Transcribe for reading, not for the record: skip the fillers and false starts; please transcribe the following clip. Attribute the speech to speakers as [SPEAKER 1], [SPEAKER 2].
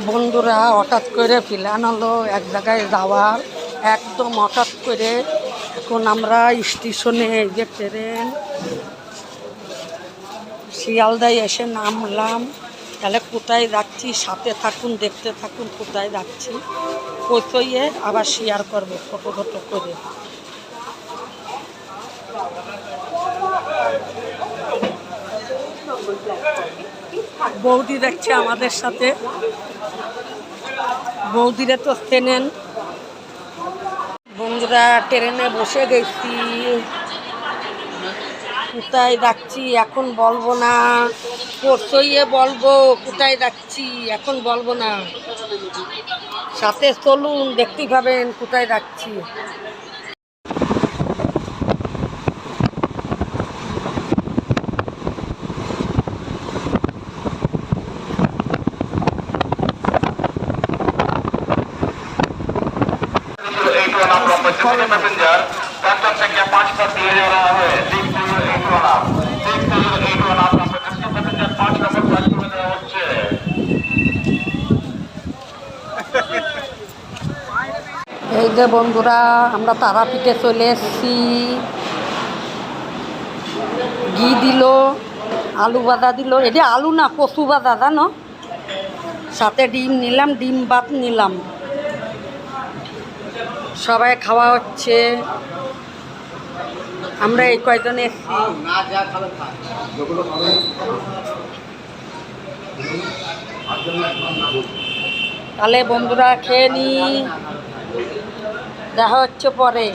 [SPEAKER 1] বন্ধুরা হঠাৎ করে প্ল্যান হলো এক জায়গায় যাওয়ার, একদম হঠাৎ করে। এখন আমরা স্টেশনে, এই যে ট্রেন শিয়ালদায় এসে নামলাম। তাহলে কোথায় যাচ্ছি সাথে থাকুন, দেখতে থাকুন কোথায় যাচ্ছি। পৌঁছইয়ে আবার শেয়ার করবো ফটো ফটো করে। বৌদি দেখছে আমাদের সাথে, বৌদিরা তো চেনেন। বন্ধুরা ট্রেনে বসে গেছি, কোথায় যাচ্ছি এখন বলবো না, পৌঁছইয়ে বলবো কোথায় যাচ্ছি, এখন বলবো না। সাথে চলুন, দেখতেই পাবেন কোথায় যাচ্ছি।
[SPEAKER 2] पैसेंजर प्लेटफॉर्म संख्या 5 पर दिए जा रहा है। पैसेंजर 5 नंबर प्लेटफॉर्म में হচ্ছে।
[SPEAKER 1] এই যে বন্ধুরা আমরা তারাপীঠে চলে এসেছি। ঘি দিল, আলু ভাজা দিল, এটা আলু না কচু ভাজা জানো, সাথে ডিম নিলাম, ডিম ভাত নিলাম। সবাই খাওয়া হচ্ছে, আমরা এই কয়জন এসেছি। তাহলে বন্ধুরা খেয়ে নি, দেখা হচ্ছে পরে।